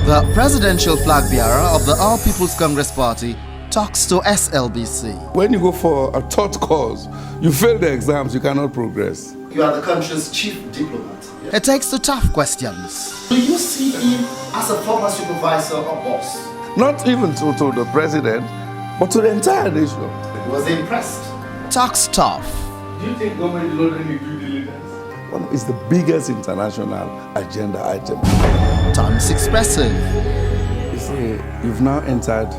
The presidential flag bearer of the All People's Congress Party talks to SLBC. When you go for a taught course, you fail the exams, you cannot progress. You are the country's chief diplomat. It takes the tough questions. Do you see him as a former supervisor or boss? Not even to the president, but to the entire nation. He was impressed. Talks tough. Do you think government is not any due diligence? One is the biggest international agenda item. Turns expressive. You see, you've now entered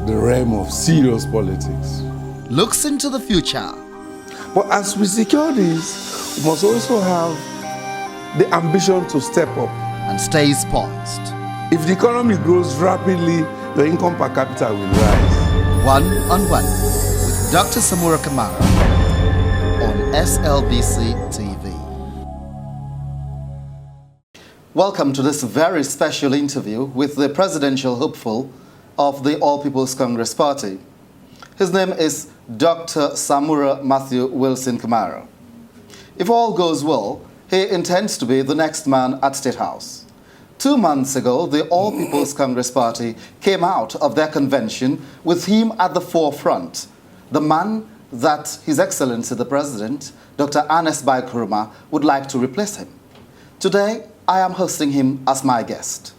the realm of serious politics. Looks into the future. But as we secure this, we must also have the ambition to step up. And stays poised. If the economy grows rapidly, the income per capita will rise. One-on-one with Dr. Samura Kamara on SLBC TV. Welcome to this very special interview with the presidential hopeful of the All People's Congress Party. His name is Dr. Samura Matthew Wilson Kamara. If all goes well, he intends to be the next man at State House. 2 months ago, the All People's Congress Party came out of their convention with him at the forefront, the man that His Excellency the President, Dr. Ernest Bai Koroma, would like to replace him. Today, I am hosting him as my guest.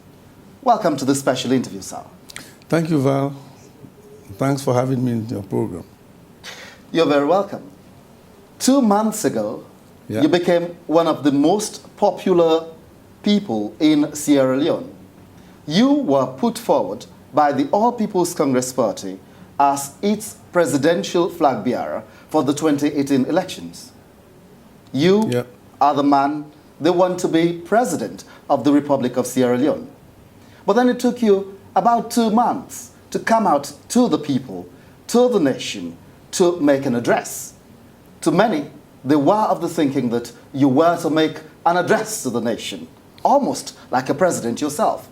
Welcome to this special interview, sir. Thank you, Val. Thanks for having me in your program. You're very welcome. 2 months ago, you became one of the most popular people in Sierra Leone. You were put forward by the All People's Congress Party as its presidential flag bearer for the 2018 elections. You are the man they want to be president of the Republic of Sierra Leone. But then it took you about 2 months to come out to the people, to the nation, to make an address. To many, they were of the thinking that you were to make an address to the nation, almost like a president yourself.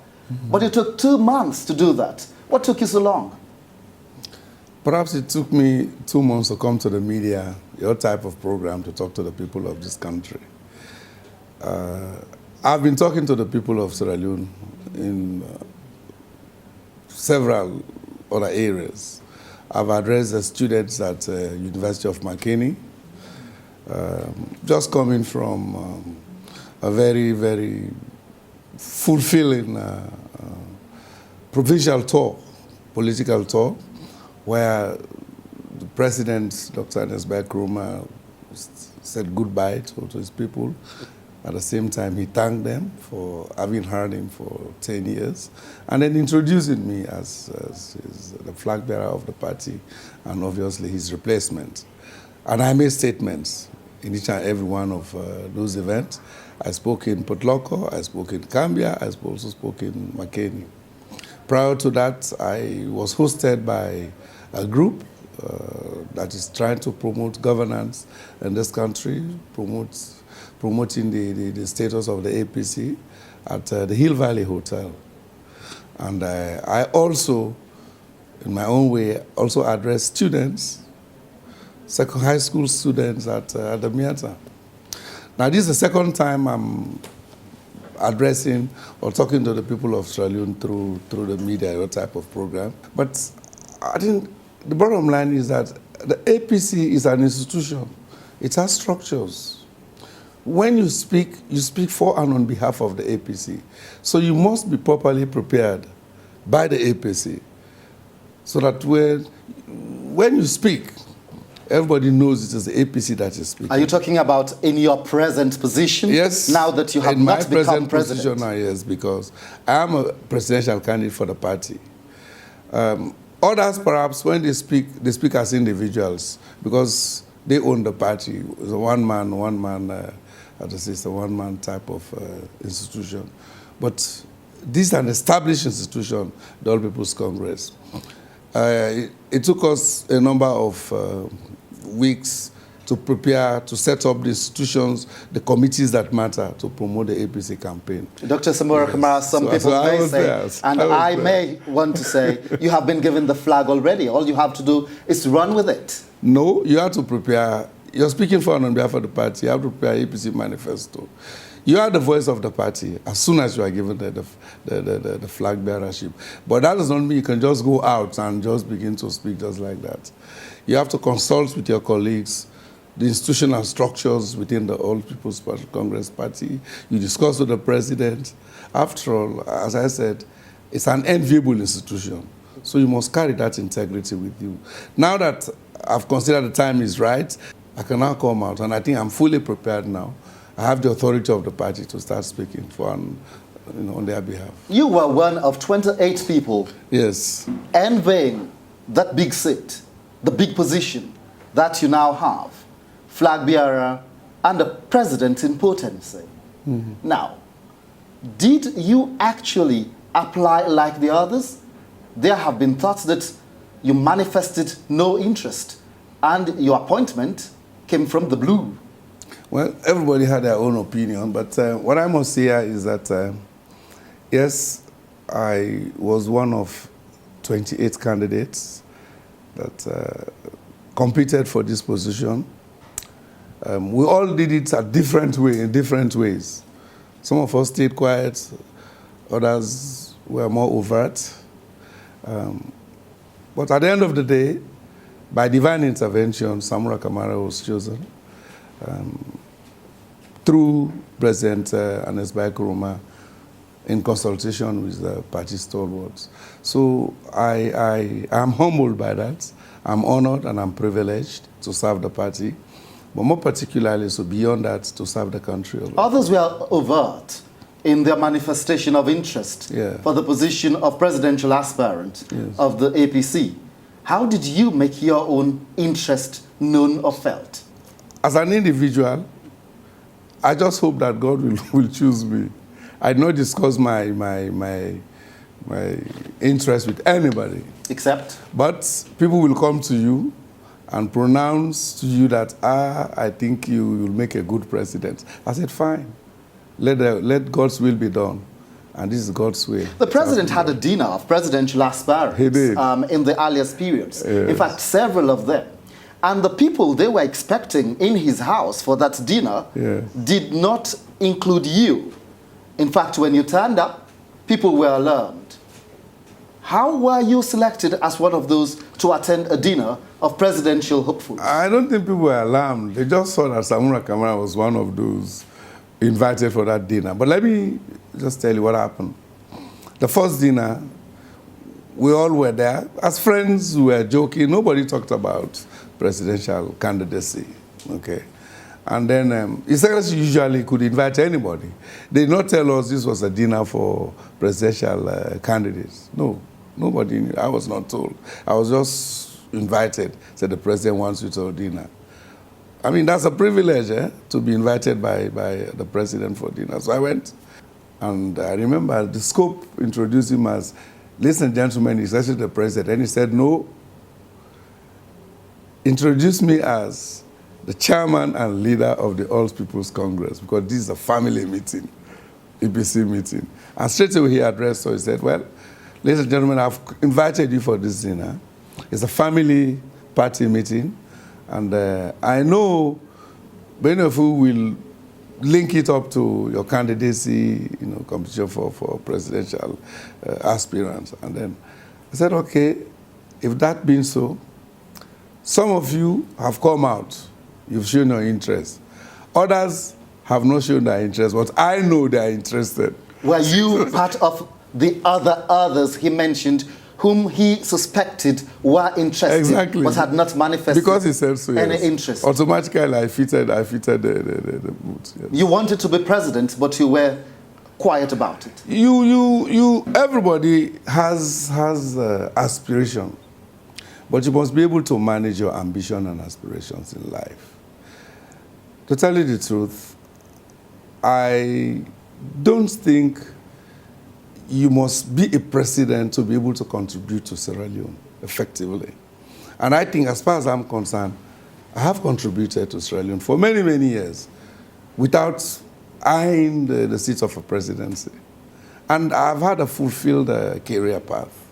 But it took 2 months to do that. What took you so long? Perhaps it took me 2 months to come to the media, your type of program, to talk to the people of this country. I've been talking to the people of Sierra Leone in several other areas. I've addressed the students at University of Makeni, just coming from a very, very fulfilling provincial tour, political tour, where the President, Dr. Ernest Bai Koroma, said goodbye to his people. At the same time, he thanked them for having heard him for 10 years, and then introducing me as the flag bearer of the party, and obviously his replacement. And I made statements in each and every one of those events. I spoke in Port Loko, I spoke in Cambia, I also spoke in Makeni. Prior to that, I was hosted by a group that is trying to promote governance in this country, promoting the status of the APC at the Hill Valley Hotel. And I also, in my own way, also address students, high school students at the Miata. Now, this is the second time I'm addressing or talking to the people of Sierra Leone through the media, your type of program. But I think the bottom line is that the APC is an institution. It has structures. When you speak for and on behalf of the APC. So you must be properly prepared by the APC so that when you speak, everybody knows it is the APC that is speaking. Are you talking about in your present position? Yes. Now that you have not become president? Position now, yes, because I am a presidential candidate for the party. Others, perhaps, when they speak as individuals because they own the party. It's a one-man type of institution. But this is an established institution, the All People's Congress. It took us a number of weeks to prepare, to set up the institutions, the committees that matter to promote the APC campaign. Dr. Samura Kamara, some people may say, and I may want to say, you have been given the flag already. All you have to do is to run with it. No, you have to prepare. You're speaking for and on behalf of the party. You have to prepare APC manifesto. You are the voice of the party as soon as you are given the flag bearership. But that does not mean you can just go out and just begin to speak just like that. You have to consult with your colleagues, the institutional structures within the All People's Congress Party. You discuss with the president. After all, as I said, it's an enviable institution. So you must carry that integrity with you. Now that I've considered the time is right, I can now come out, and I think I'm fully prepared now. I have the authority of the party to start speaking on their behalf. You were one of 28 people, yes, envying that big seat, the big position that you now have, flag bearer and the president in potency. Mm-hmm. Now, did you actually apply like the others? There have been thoughts that you manifested no interest and your appointment came from the blue. Well, everybody had their own opinion, but what I must say is that, yes, I was one of 28 candidates that competed for this position. We all did it in different ways. Some of us stayed quiet, others were more overt. But at the end of the day, by divine intervention, Samura Kamara was chosen through President Valcarcel in consultation with the party stalwarts. So I am humbled by that. I'm honored and I'm privileged to serve the party, but more particularly, so beyond that, to serve the country. Others were overt in their manifestation of interest for the position of presidential aspirant of the APC. How did you make your own interest known or felt? As an individual, I just hope that God will choose me. I did not discuss my interest with anybody. Except? But people will come to you and pronounce to you that, I think you will make a good president. I said, fine. Let God's will be done. And this is God's way. The president had a dinner of presidential aspirants He did. In the earliest periods. Yes. In fact, several of them. And the people they were expecting in his house for that dinner did not include you. In fact, when you turned up, people were alarmed. How were you selected as one of those to attend a dinner of presidential hopefuls? I don't think people were alarmed. They just saw that Samura Kamara was one of those invited for that dinner. But let me just tell you what happened. The first dinner, we all were there. As friends, we were joking. Nobody talked about presidential candidacy, okay? And then His Excellency usually could invite anybody. They did not tell us this was a dinner for presidential candidates. No, nobody knew. I was not told. I was just invited, said the president wants you to a dinner. I mean, that's a privilege, to be invited by the president for dinner. So I went, and I remember the scope introduced him as, listen, gentlemen, he's actually the president. And he said, no, introduce me as the chairman and leader of the All People's Congress, because this is a family meeting, EPC meeting. And straight away he addressed, so he said, well, ladies and gentlemen, I've invited you for this dinner. It's a family party meeting. And I know many of you will link it up to your candidacy, competition for presidential aspirants. And then I said, okay, if that being so, some of you have come out, you've shown your interest. Others have not shown their interest, but I know they are interested. Were you part of the others he mentioned whom he suspected were interested but had not manifested because he said so, any interest? Automatically, I fitted the mood. Yes. You wanted to be president, but you were quiet about it. Everybody has aspiration, but you must be able to manage your ambition and aspirations in life. To tell you the truth, I don't think you must be a president to be able to contribute to Sierra Leone effectively. And I think, as far as I'm concerned, I have contributed to Sierra Leone for many, many years without eyeing the seat of a presidency. And I've had a fulfilled career path.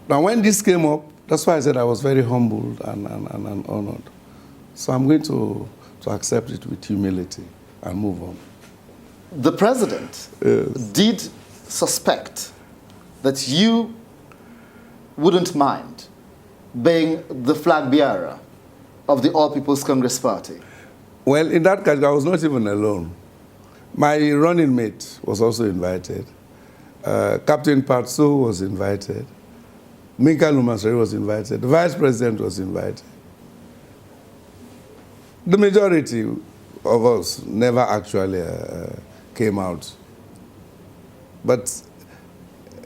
Now, when this came up, that's why I said I was very humbled and honored. So I'm going to accept it with humility and move on. the president did suspect that you wouldn't mind being the flag bearer of the All People's Congress Party. Well, in that case, I was not even alone. My running mate was also invited. Captain Patso was invited. Minka Lumasari was invited. The vice president was invited. The majority of us never actually came out. But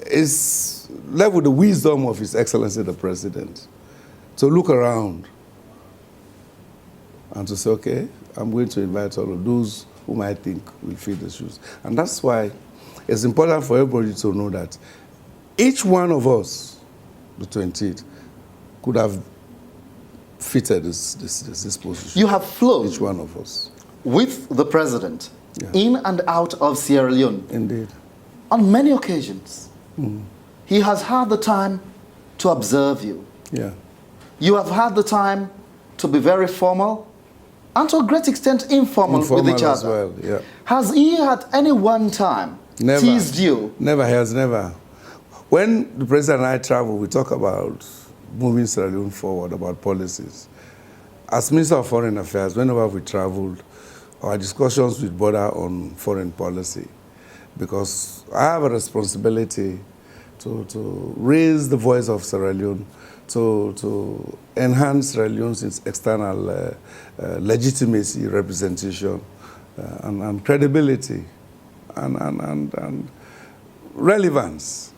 it's left with the wisdom of His Excellency the President to look around and to say, okay, I'm going to invite all of those whom I think will fill the shoes. And that's why it's important for everybody to know that each one of us, the 28th, could have fitted this position. You have flown each one of us with the president in and out of Sierra Leone. Indeed. On many occasions. He has had the time to observe you. Yeah. You have had the time to be very formal and to a great extent informal with each other. As well, yeah. Has he at any one time teased you? Never, he has never. When the president and I travel, we talk about moving Sierra Leone forward, about policies. As Minister of Foreign Affairs, whenever we traveled, our discussions would border on foreign policy, because I have a responsibility to raise the voice of Sierra Leone, to enhance Sierra Leone's external legitimacy, representation, and credibility, and relevance.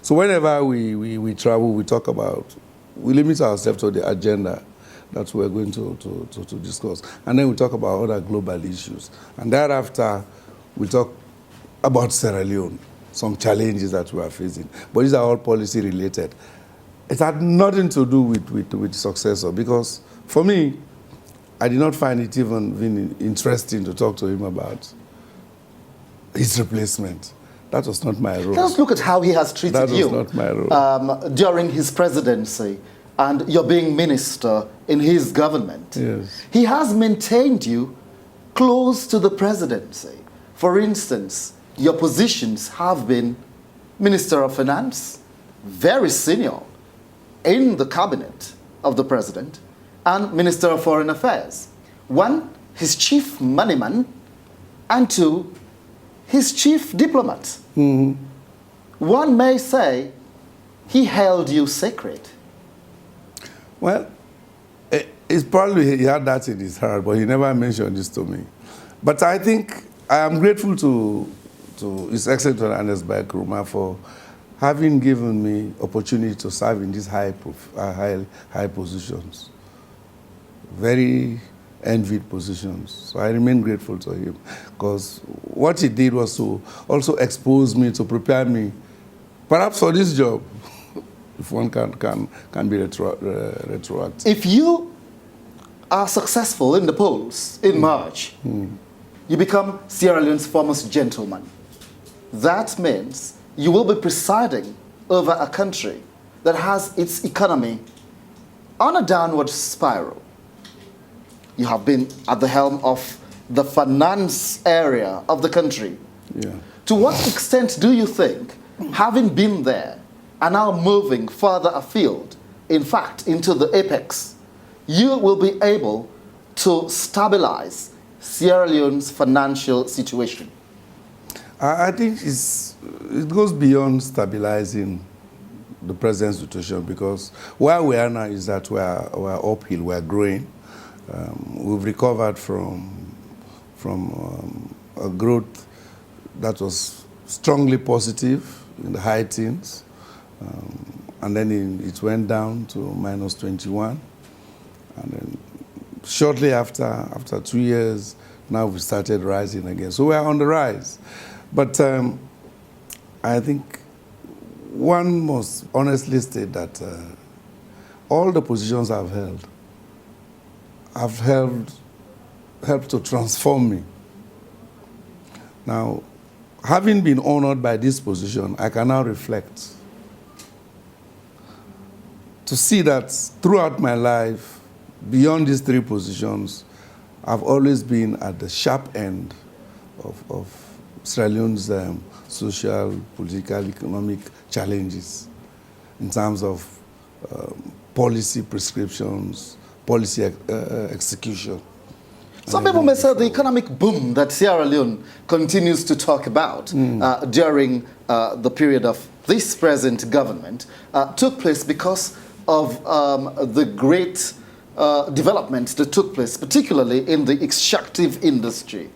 So whenever we travel, we talk about, we limit ourselves to the agenda that we're going to discuss. And then we talk about other global issues. And thereafter, we talk about Sierra Leone, some challenges that we are facing. But these are all policy related. It had nothing to do with successor, because for me, I did not find it even interesting to talk to him about his replacement. That was not my role. Let's look at how he has treated you. That was not my role. During his presidency, and you're being minister in his government. Yes. He has maintained you close to the presidency. For instance, your positions have been Minister of Finance, very senior in the cabinet of the president, and Minister of Foreign Affairs. One, his chief moneyman, and two, his chief diplomat. One may say he held you sacred. Well, it's probably he had that in his heart, but he never mentioned this to me. But I think I am grateful to His Excellency Ernest Bakruma for having given me opportunity to serve in these high positions, very envied positions. So I remain grateful to him, because what he did was to also expose me, to prepare me, perhaps for this job, if one can be retroactive. If you are successful in the polls in March, you become Sierra Leone's foremost gentleman. That means you will be presiding over a country that has its economy on a downward spiral. You have been at the helm of the finance area of the country. Yeah. To what extent do you think, having been there and now moving further afield, in fact, into the apex, you will be able to stabilize Sierra Leone's financial situation? I think it goes beyond stabilizing the present situation, because where we are now is that we're uphill, we're growing. We've recovered from a growth that was strongly positive in the high teens, and then it went down to -21, and then shortly after 2 years, now we started rising again. So we're on the rise. But I think one must honestly state that all the positions I've held have helped to transform me. Now, having been honored by this position, I can now reflect to see that throughout my life, beyond these three positions, I've always been at the sharp end of Sierra Leone's social, political, economic challenges in terms of policy prescriptions, policy execution. Some people may say the economic boom that Sierra Leone continues to talk about during the period of this present government took place because of the great developments that took place, particularly in the extractive industry.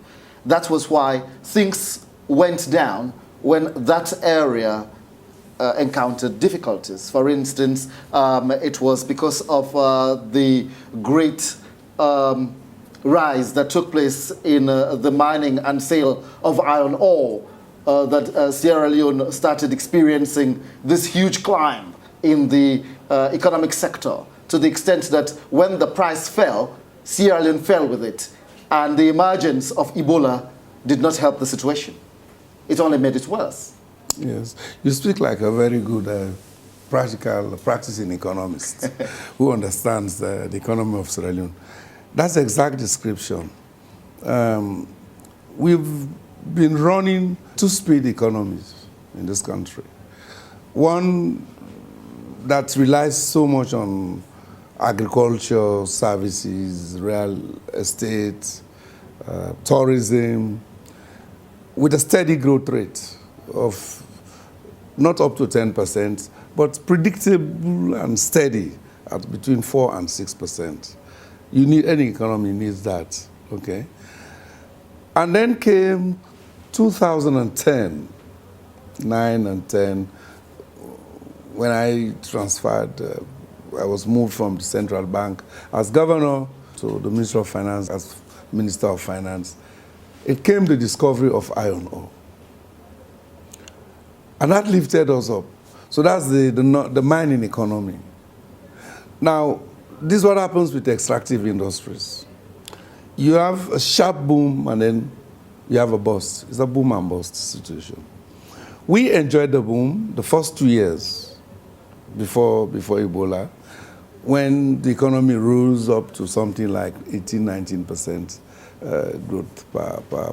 That was why things went down when that area encountered difficulties. For instance, it was because of the great rise that took place in the mining and sale of iron ore that Sierra Leone started experiencing this huge climb in the economic sector, to the extent that when the price fell, Sierra Leone fell with it. And the emergence of Ebola did not help the situation. It only made it worse. Yes, you speak like a very good practicing economist who understands the economy of Sierra Leone. That's the exact description. We've been running two-speed economies in this country. One that relies so much on agriculture, services, real estate, tourism, with a steady growth rate of not up to 10%, but predictable and steady at between 4 and 6%. You need, any economy needs that, okay? And then came 2010, 9 and 10, when I transferred, I was moved from the central bank as governor to the Ministry of Finance as Minister of Finance. It came the discovery of iron ore. And that lifted us up. So that's the mining economy. Now, this is what happens with extractive industries. You have a sharp boom and then you have a bust. It's a boom and bust situation. We enjoyed the boom the first 2 years before Ebola, when the economy rose up to something like 18–19% growth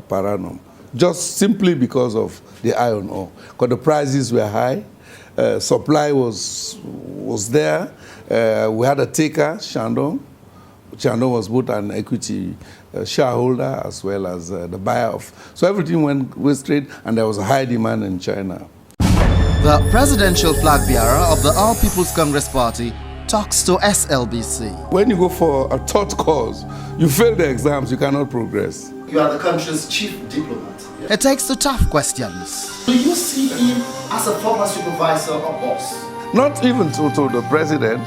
per annum, just simply because of the iron ore. Because the prices were high, supply was there. We had a taker, Shandong. Shandong was both an equity shareholder as well as the buyer of. So everything went straight, and there was a high demand in China. The presidential flag bearer of the All People's Congress Party talks to SLBC. When you go for a taught course, you fail the exams, you cannot progress. You are the country's chief diplomat. He takes the tough questions. Do you see him as a former supervisor or boss? Not even to the president,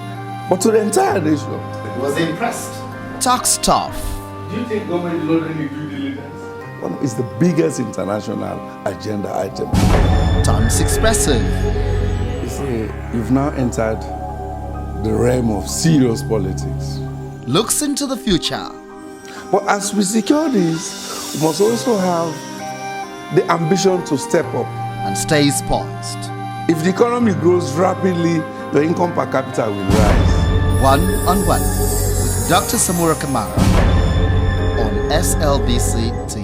but to the entire nation. Was he impressed? Talks tough. Do you think government is not any due diligence? It's the biggest international agenda item. Turns expressive. You see, you've now entered the realm of serious politics. Looks into the future. But as we secure this, we must also have the ambition to step up. And stays poised. If the economy grows rapidly, the income per capita will rise. One-on-one with Dr. Samura Kamara on SLBC TV.